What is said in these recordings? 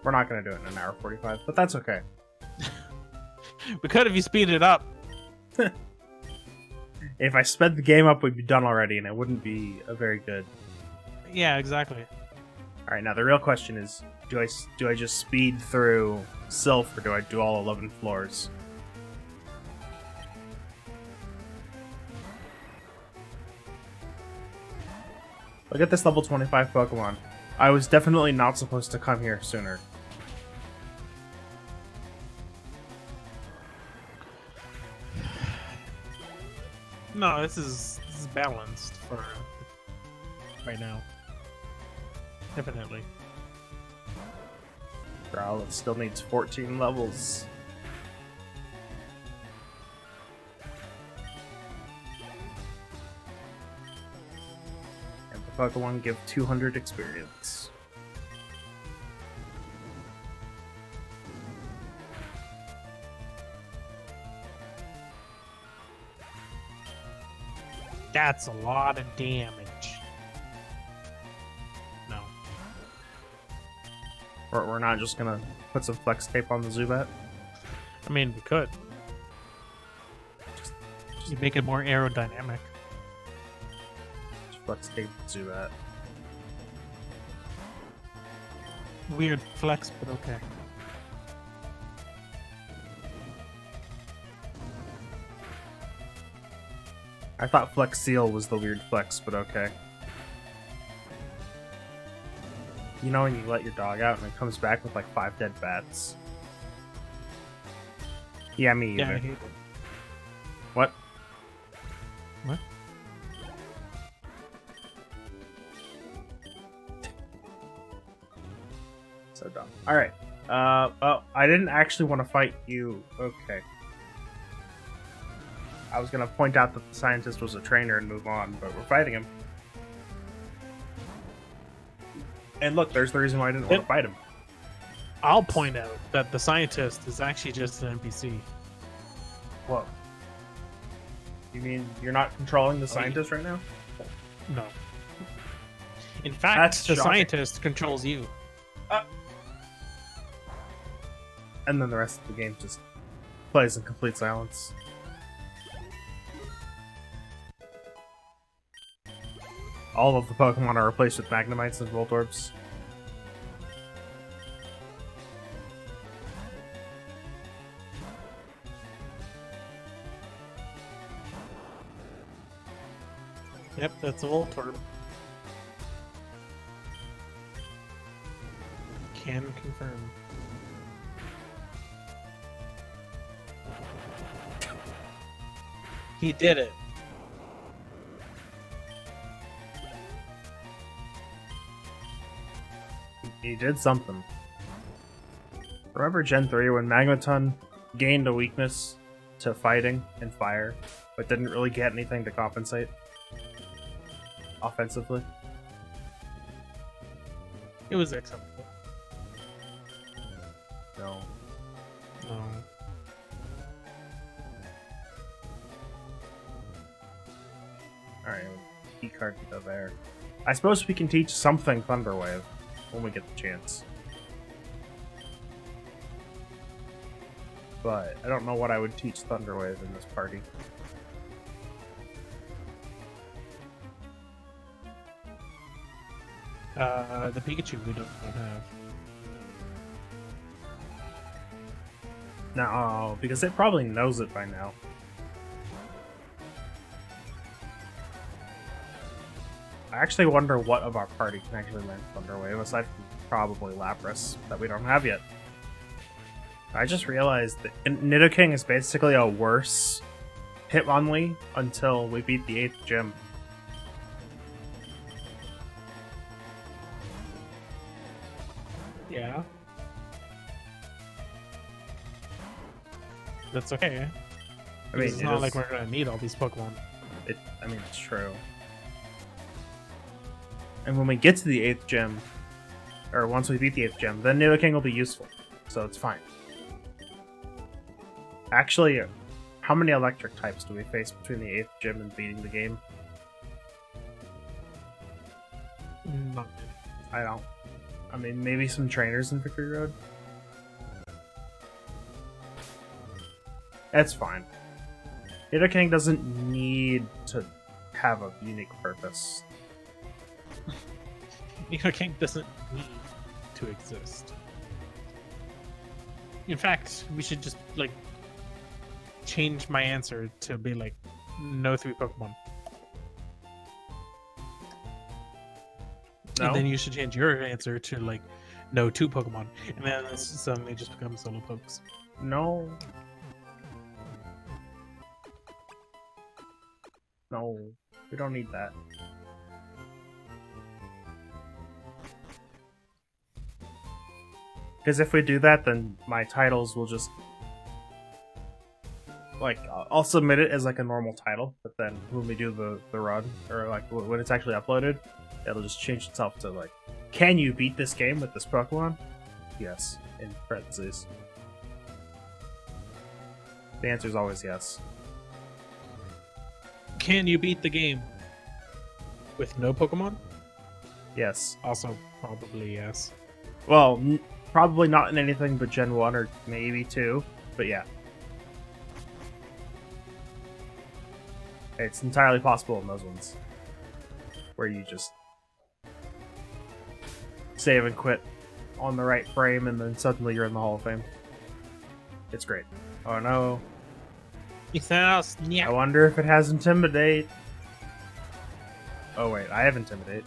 We're not going to do it in an hour 45, but that's okay. We could if you speed it up. If I sped the game up, we'd be done already, and it wouldn't be a very good... Yeah, exactly. Alright, now the real question is, do I just speed through Silph, or do I do all 11 floors? Look at this level 25 Pokemon. I was definitely not supposed to come here sooner. No, this is balanced for right now. Definitely. Growlithe still needs 14 levels. And the Pokemon give 200 experience. That's a lot of damage. No. We're not just gonna put some flex tape on the Zubat? I mean, we could. You make it more aerodynamic. Just flex tape Zubat. Weird flex, but okay. I thought Flex Seal was the weird flex, but okay. You know when you let your dog out and it comes back with like 5 dead bats? Yeah, me either. Yeah, I hate it. What? What? So dumb. Alright. Well, I didn't actually want to fight you. Okay. I was gonna point out that the scientist was a trainer and move on, but we're fighting him. And look, there's the reason why I didn't want to fight him. I'll point out that the scientist is actually just an NPC. Whoa. You mean you're not controlling the scientist right now? No. In fact, That's the shocking. scientist controls you. And then the rest of the game just plays in complete silence. All of the Pokemon are replaced with Magnemites and Voltorbs. Yep, that's a Voltorb. Can confirm. He did it. He did something. Remember Gen 3 when Magneton gained a weakness to fighting and fire, but didn't really get anything to compensate offensively? It was acceptable. No. No. Alright, key card to go there. I suppose we can teach something Thunderwave when we get the chance. But I don't know what I would teach Thunderwave in this party. The Pikachu we don't have. No, because it probably knows it by now. I actually wonder what of our party can actually learn Thunderwave, aside from probably Lapras, that we don't have yet. I just realized that Nidoking is basically a worse Hitmonlee until we beat the 8th gym. Yeah. That's okay. I mean, It's not like we're gonna need all these Pokemon. I mean, it's true. And when we get to the 8th gym, or once we beat the 8th gym, then Nidoking will be useful, so it's fine. Actually, how many electric types do we face between the 8th gym and beating the game? Not I don't. I mean, maybe some trainers in Victory Road. That's fine. Nidoking doesn't need to have a unique purpose. Nidoking doesn't need to exist. In fact, we should just like change my answer to be like no 3 Pokemon. No? And then you should change your answer to like no 2 Pokemon. And then it suddenly just becomes solo pokes. No. No. We don't need that. Because if we do that, then my titles will just... Like, I'll submit it as like a normal title, but then when we do the run, or like when it's actually uploaded, it'll just change itself to like, can you beat this game with this Pokemon? Yes, in parentheses. The answer is always yes. Can you beat the game with no Pokemon? Yes. Also, probably yes. Well, probably not in anything but Gen 1 or maybe 2, but yeah. It's entirely possible in those ones. Where you just save and quit on the right frame and then suddenly you're in the Hall of Fame. It's great. Oh no. I wonder if it has Intimidate. Oh wait, I have Intimidate.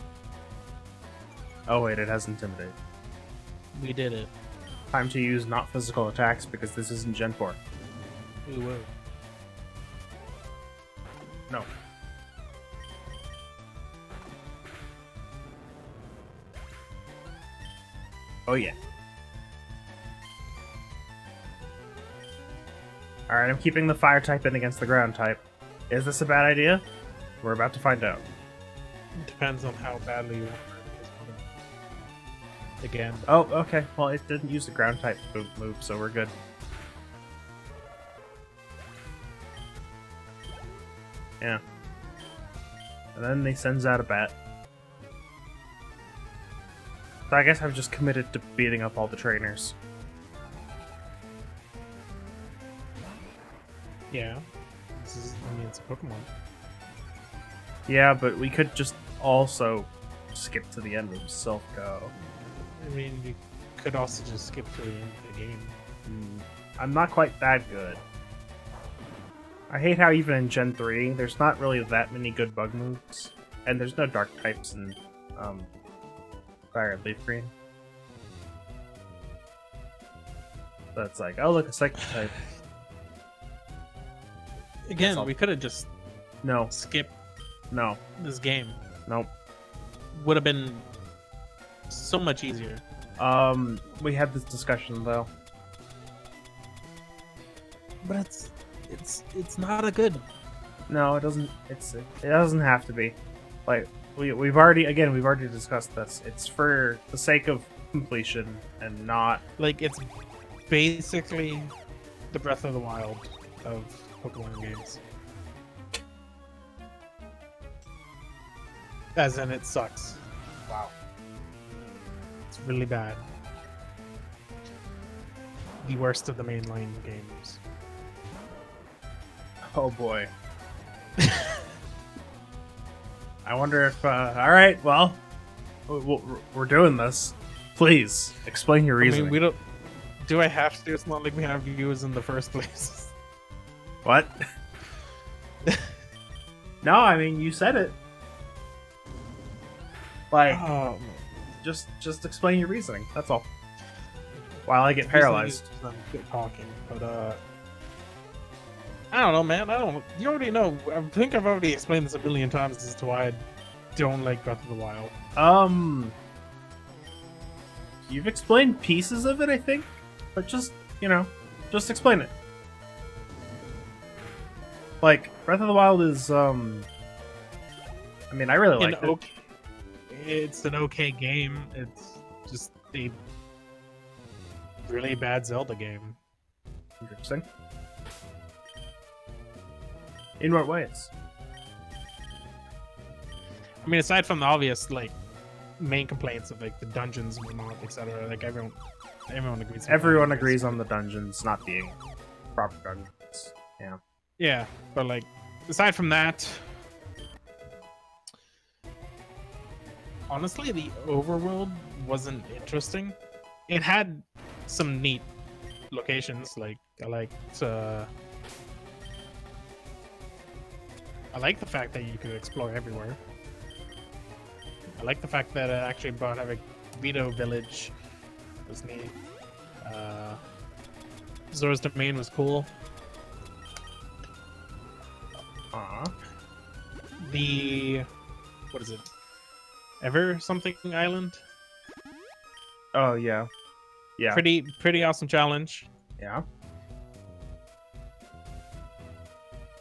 Oh wait, it has Intimidate. We did it. Time to use not physical attacks because this isn't Gen 4. We will. No. Oh yeah. Alright, I'm keeping the fire type in against the ground type. Is this a bad idea? We're about to find out. Depends on how badly you want to again. Oh, okay. Well, it didn't use the ground type move, so we're good. Yeah. And then he sends out a bat. So I guess I've just committed to beating up all the trainers. Yeah. I mean, it's a Pokemon. Yeah, but we could just also skip to the end of Silph Go. I mean, you could also just skip to the end of the game. I'm not quite that good. I hate how even in Gen 3, there's not really that many good bug moves. And there's no dark types in Fire Red Leaf Green. So it's like, oh look, a psychic type. Again, we could have just No, skipped no, this game. nope. Would have been so much easier. We had this discussion though. But it's not a good. No, it doesn't. It doesn't have to be. Like we've already discussed this. It's for the sake of completion and not Like, it's basically the Breath of the Wild of Pokemon games. As in, it sucks. wow. It's really bad. The worst of the mainline games. Oh boy. I wonder if. All right, well, we're doing this. Please explain your I reasoning. mean, we don't. Do I have to? It's not like we have views in the first place. What? No, I mean you said it. Like, Oh, just explain your reasoning. That's all. While I get paralyzed. I'm good talking, but I don't know, man. I don't. You already know. I think I've already explained this a billion times as to why I don't like Breath of the Wild. You've explained pieces of it, I think, but just just explain it. Like Breath of the Wild is, I mean, I really like it. It's an okay game. It's just a really bad Zelda game. Interesting. In what ways? I mean, aside from the obvious, like, main complaints of like the dungeons and whatnot, etc. Like everyone agrees. Everyone agrees on the dungeons not being proper dungeons. Yeah. Yeah, but like aside from that, honestly, the overworld wasn't interesting. It had some neat locations. Like I liked the fact that you could explore everywhere. I like the fact that it actually brought having Vito Village was neat. Zora's Domain was cool. The what is it? Ever something island? Oh yeah. Yeah. Pretty awesome challenge. Yeah.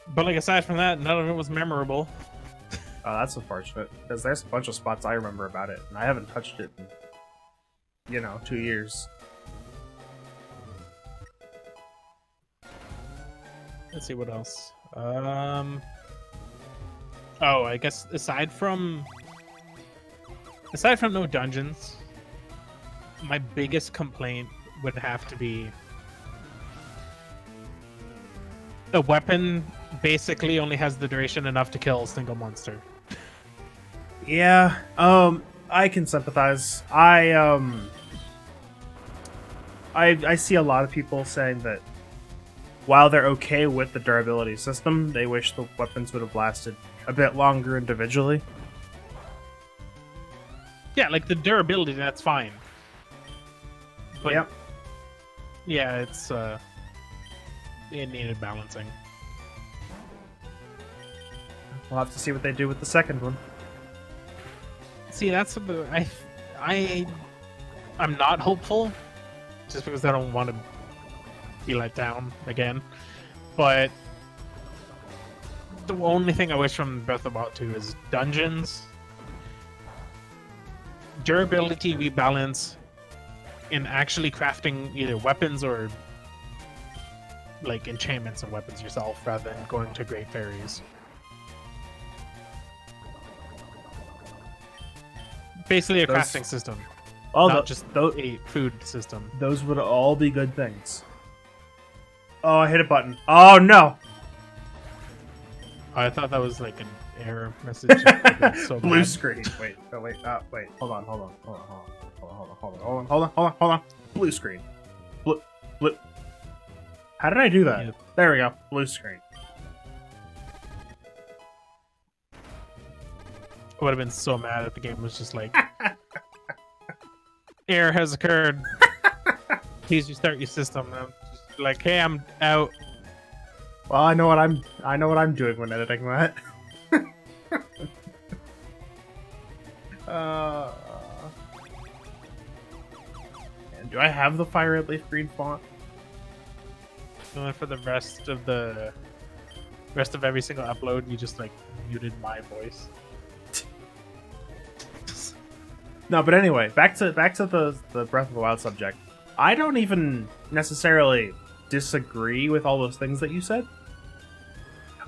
But like aside from that, none of it was memorable. Oh, that's unfortunate because there's a bunch of spots I remember about it, and I haven't touched it in, 2 years. Let's see what else. Oh, I guess aside from no dungeons, my biggest complaint would have to be the weapon basically only has the duration enough to kill a single monster. Yeah, I can sympathize. I see a lot of people saying that while they're okay with the durability system, they wish the weapons would have lasted a bit longer individually. Yeah, like the durability, that's fine. But yep. Yeah, it needed balancing. We'll have to see what they do with the second one. See, that's I'm not hopeful, just because I don't want to be let down again. But the only thing I wish from Breath of the Wild 2 is dungeons, durability rebalance, and actually crafting either weapons or like enchantments and weapons yourself rather than going to Great Fairies. Basically a crafting system, not just a food system. Those would all be good things. Oh, I hit a button. Oh no! I thought that was like an error message. So blue bad. screen. Wait. Hold on. Blue screen. Blue. How did I do that? Yeah. There we go. Blue screen. I would have been so mad if the game was just like, error has occurred. Please restart your system. And I'm just like, hey, I'm out. Well, I know what I'm doing when editing that. And do I have the FireRed leaf green font? And then for the rest of every single upload, you just like muted my voice. No, but anyway, back to the Breath of the Wild subject. I don't even necessarily disagree with all those things that you said.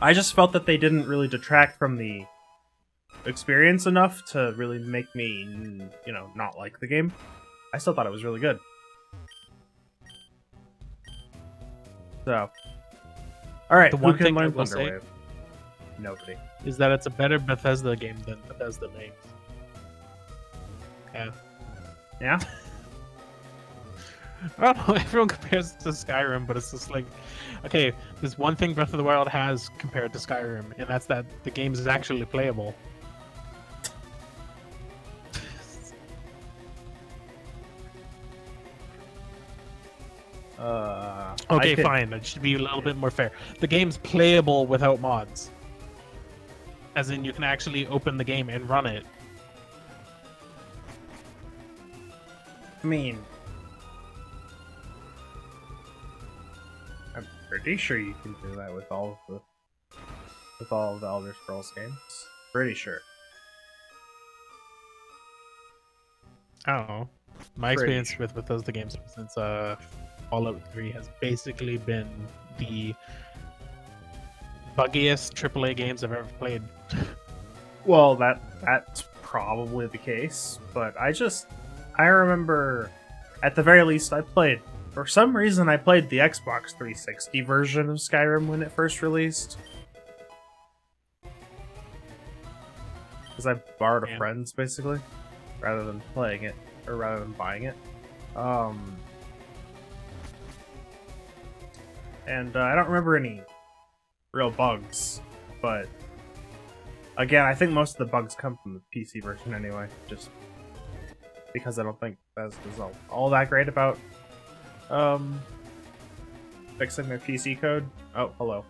I just felt that they didn't really detract from the experience enough to really make me, not like the game. I still thought it was really good. So, all right, The one who can thing I learn will say Thunderwave? Nobody. is that it's a better Bethesda game than Bethesda makes. Yeah. Yeah. I don't know, everyone compares it to Skyrim, but it's just like, okay, there's one thing Breath of the Wild has compared to Skyrim, and that's that the game is actually playable. Okay, fine. It should be a little bit more fair. The game's playable without mods. As in, you can actually open the game and run it. I mean, I'm pretty sure you can do that with all of the Elder Scrolls games. Pretty sure. I don't know. My experience with Bethesda games since Fallout 3 has basically been the buggiest AAA games I've ever played. Well, that's probably the case, but I remember, at the very least, for some reason, I played the Xbox 360 version of Skyrim when it first released. Because I borrowed a friend's, basically, rather than playing it, or rather than buying it. And I don't remember any real bugs, but again, I think most of the bugs come from the PC version anyway, just because I don't think Bethesda's all that great about fixing their PC code. Oh, hello.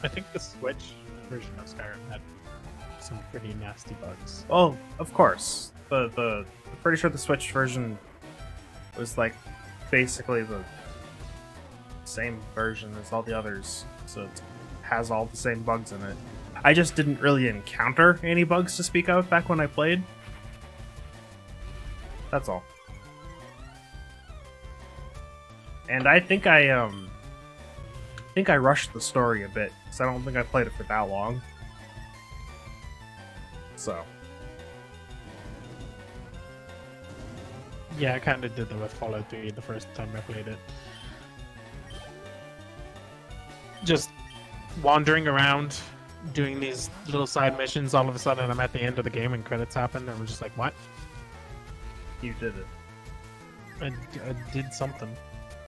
I think the Switch version of Skyrim had some pretty nasty bugs. Well, of course. I'm pretty sure the Switch version was like basically the same version as all the others, so it has all the same bugs in it. I just didn't really encounter any bugs to speak of back when I played. That's all. And I think I rushed the story a bit, because I don't think I played it for that long. So. Yeah, I kind of did that with Fallout 3 the first time I played it. Just wandering around, doing these little side missions, all of a sudden I'm at the end of the game and credits happen, and I'm just like, what? You did it. I did something.